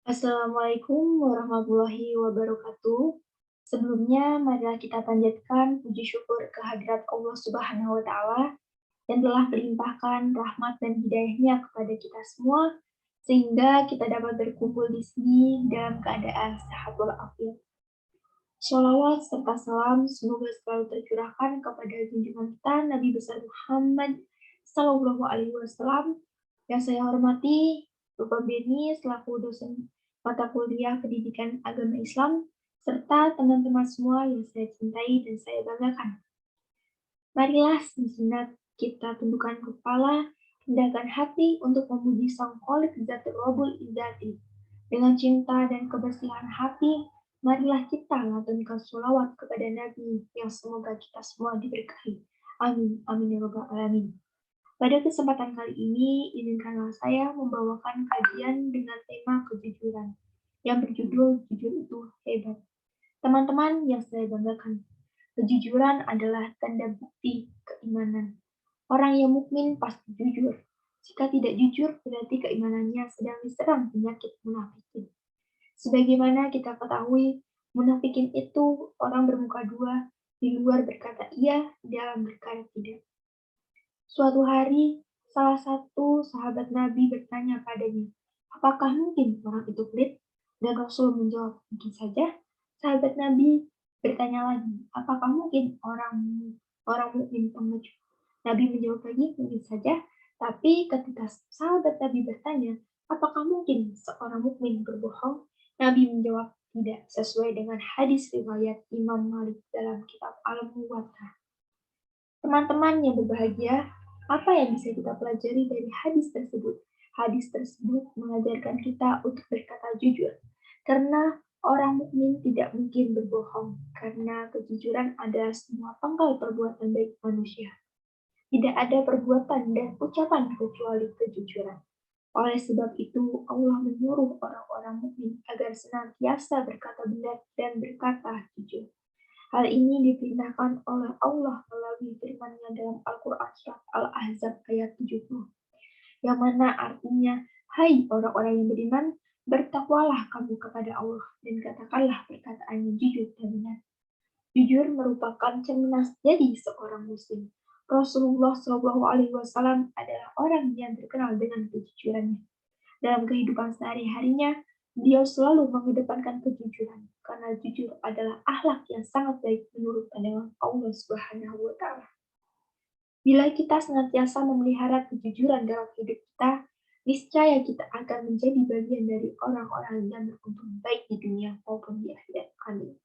Assalamualaikum warahmatullahi wabarakatuh. Sebelumnya, marilah kita panjatkan puji syukur kehadirat Allah Subhanahu wa Ta'ala yang telah melimpahkan rahmat dan hidayahnya kepada kita semua, sehingga kita dapat berkumpul di sini dalam keadaan sehat walafiat. Sholawat serta salam semoga selalu tercurahkan kepada junjungan kita Nabi besar Muhammad Sallallahu Alaihi Wasallam yang saya hormati Bapak Beni selaku dosen mata kuliah Pendidikan Agama Islam serta teman-teman semua yang saya cintai dan saya banggakan. Marilah sejenak kita tundukkan kepala, rendahkan hati untuk memuji Sang Khalik Zatul Robul Izzati. Dengan cinta dan kebersihan hati, marilah kita lantunkan sholawat kepada Nabi yang semoga kita semua diberkahi. Amin. Amin ya rabbal alamin. Pada kesempatan kali ini, izinkanlah saya membawakan kajian dengan tema kejujuran yang berjudul Jujur itu Hebat. Teman-teman yang saya banggakan, kejujuran adalah tanda bukti keimanan. Orang yang mukmin pasti jujur. Jika tidak jujur, berarti keimanannya sedang diserang penyakit munafikin. Sebagaimana kita ketahui, munafikin itu orang bermuka dua, di luar berkata iya, di dalam berkata tidak. Suatu hari, salah satu sahabat Nabi bertanya padanya, apakah mungkin orang itu pelit? Dan Rasul menjawab, mungkin saja. Sahabat Nabi bertanya lagi, apakah mungkin orang mukmin pengecut? Nabi menjawab lagi, mungkin saja. Tapi ketika sahabat Nabi bertanya, apakah mungkin seorang mukmin berbohong? Nabi menjawab, tidak, sesuai dengan hadis riwayat Imam Malik dalam kitab Al-Muwatta. Teman-teman yang berbahagia, apa yang bisa kita pelajari dari hadis tersebut? Hadis tersebut mengajarkan kita untuk berkata jujur, karena orang mukmin tidak mungkin berbohong, karena kejujuran adalah semua pangkal perbuatan baik manusia. Tidak ada perbuatan dan ucapan kecuali kejujuran. Oleh sebab itu, Allah menyuruh orang-orang mukmin agar senantiasa berkata benar dan berkata jujur. Hal ini diperintahkan oleh Allah melalui firman-Nya dalam Al-Quran Surat Al-Ahzab ayat 70, yang mana artinya, hai orang-orang yang beriman, bertakwalah kamu kepada Allah dan katakanlah perkataan yang jujur dan benar. Jujur merupakan cerminan jadi seorang muslim. Rasulullah SAW adalah orang yang terkenal dengan kejujurannya. Dalam kehidupan sehari-harinya, beliau selalu mengedepankan kejujuran, karena jujur adalah akhlak yang sangat baik menurut pandangan Allah Subhanahu wa Ta'ala. Bila kita senantiasa memelihara kejujuran dalam hidup kita, niscaya kita akan menjadi bagian dari orang-orang yang beruntung baik di dunia maupun di akhirat. Amin.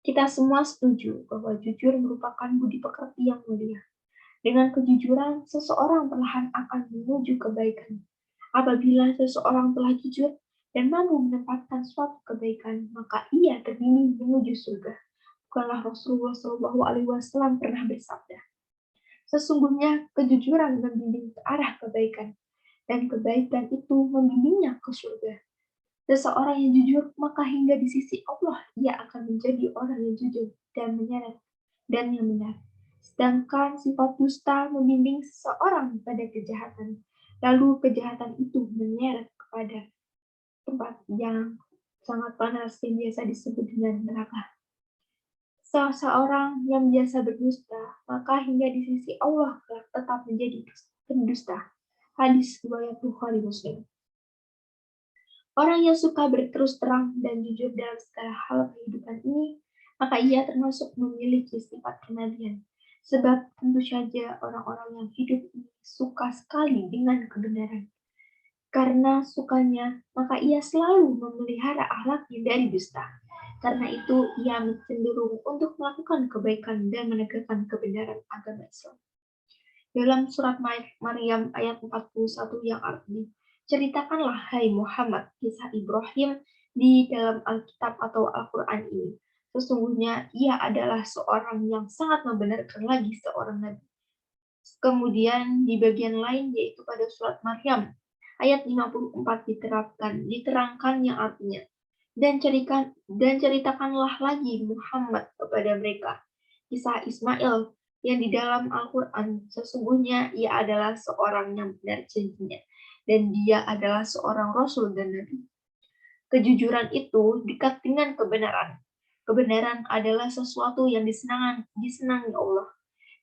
Kita semua setuju bahwa jujur merupakan budi pekerti yang mulia. Dengan kejujuran, seseorang perlahan akan menuju kebaikan. Apabila seseorang telah jujur dan mampu menempatkan suatu kebaikan, maka ia terbimbing menuju surga. Bukanlah Rasulullah SAW pernah bersabda, sesungguhnya kejujuran membimbing ke arah kebaikan, dan kebaikan itu membimbingnya ke surga. Seseorang yang jujur, maka hingga di sisi Allah, ia akan menjadi orang yang jujur dan menyeret dan yang benar. Sedangkan sifat dusta membimbing seseorang pada kejahatan, lalu kejahatan itu menyeret kepada tempat yang sangat panas yang biasa disebut dengan neraka. Seseorang yang biasa berdusta, maka hingga di sisi Allah tetap menjadi pendusta. Hadis riwayat Bukhari Muslim. Orang yang suka berterus terang dan jujur dalam segala hal kehidupan ini, maka ia termasuk memiliki sifat kenabian. Sebab tentu saja orang-orang yang hidup ini suka sekali dengan kebenaran. Karena sukanya, maka ia selalu memelihara akhlaknya dari dusta. Karena itu, ia cenderung untuk melakukan kebaikan dan menegakkan kebenaran agama Islam. Dalam surat Maryam ayat 41 yang artinya, ceritakanlah hai Muhammad kisah Ibrahim di dalam Alkitab atau Al-Quran ini. Sesungguhnya ia adalah seorang yang sangat membenarkan lagi seorang nabi. Kemudian di bagian lain yaitu pada surat Maryam ayat 54 diterangkan yang artinya, dan ceritakanlah lagi Muhammad kepada mereka kisah Ismail yang di dalam Al-Quran, sesungguhnya ia adalah seorang yang benar janjinya, dan dia adalah seorang Rasul dan Nabi. Kejujuran itu dekat dengan kebenaran. Kebenaran adalah sesuatu yang disenangi Allah.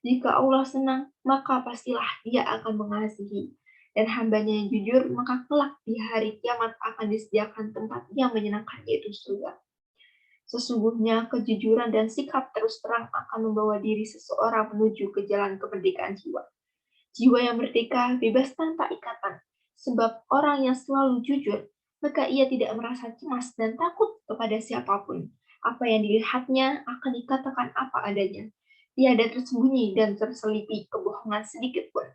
Jika Allah senang, maka pastilah Dia akan mengasihi. Dan hambanya yang jujur, maka kelak di hari kiamat akan disediakan tempat yang menyenangkan, yaitu surga. Sesungguhnya kejujuran dan sikap terus terang akan membawa diri seseorang menuju ke jalan kemerdekaan jiwa. Jiwa yang merdeka bebas tanpa ikatan. Sebab orang yang selalu jujur, maka ia tidak merasa cemas dan takut kepada siapapun. Apa yang dilihatnya akan dikatakan apa adanya. Tiada tersembunyi dan terselipi kebohongan sedikit pun.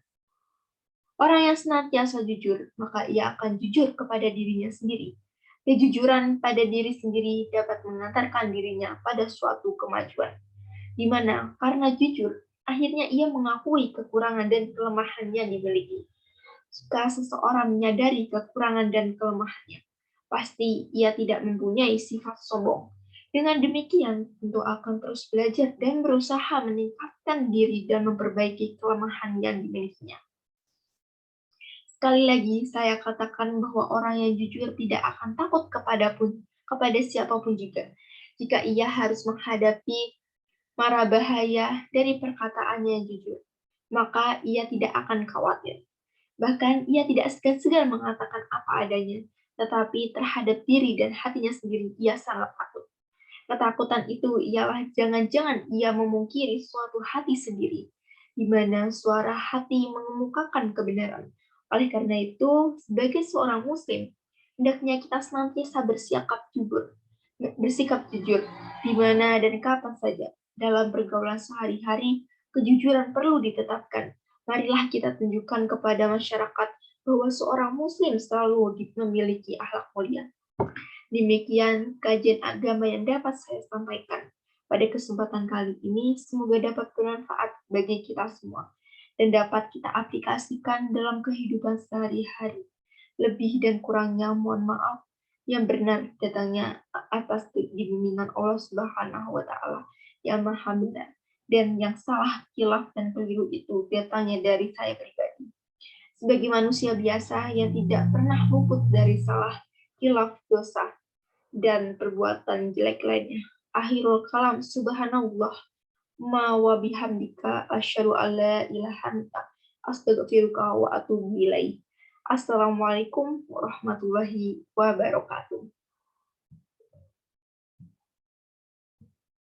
Orang yang senantiasa jujur, maka ia akan jujur kepada dirinya sendiri. Kejujuran pada diri sendiri dapat mengantarkan dirinya pada suatu kemajuan, di mana karena jujur, akhirnya ia mengakui kekurangan dan kelemahan yang dimiliki. Jika seseorang menyadari kekurangan dan kelemahannya, pasti ia tidak mempunyai sifat sombong. Dengan demikian, tentu akan terus belajar dan berusaha meningkatkan diri dan memperbaiki kelemahan yang dimilikinya. Sekali lagi, saya katakan bahwa orang yang jujur tidak akan takut kepada siapapun juga. Jika ia harus menghadapi mara bahaya dari perkataannya yang jujur, maka ia tidak akan khawatir. Bahkan ia tidak segan-segan mengatakan apa adanya, tetapi terhadap diri dan hatinya sendiri ia sangat takut. Ketakutan itu ialah jangan-jangan ia memungkiri suatu hati sendiri, di mana suara hati mengemukakan kebenaran. Oleh karena itu, sebagai seorang muslim, hendaknya kita senantiasa bersikap jujur, di mana dan kapan saja. Dalam pergaulan sehari-hari, kejujuran perlu ditetapkan. Marilah kita tunjukkan kepada masyarakat bahwa seorang muslim selalu memiliki akhlak mulia. Demikian kajian agama yang dapat saya sampaikan pada kesempatan kali ini. Semoga dapat bermanfaat bagi kita semua dan dapat kita aplikasikan dalam kehidupan sehari-hari. Lebih dan kurangnya mohon maaf, yang benar datangnya atas bimbingan Allah Subhanahu wa taala yang Maha Benar, dan yang salah, khilaf dan keliru itu datangnya dari saya pribadi. Sebagai manusia biasa yang tidak pernah luput dari salah, khilaf, dosa, dan perbuatan jelek lainnya. Akhirul kalam, subhanallah, ma wa bihamdika asyhadu alla ilaha anta astaghfiruka wa atubu ilaik. Assalamualaikum warahmatullahi wabarakatuh.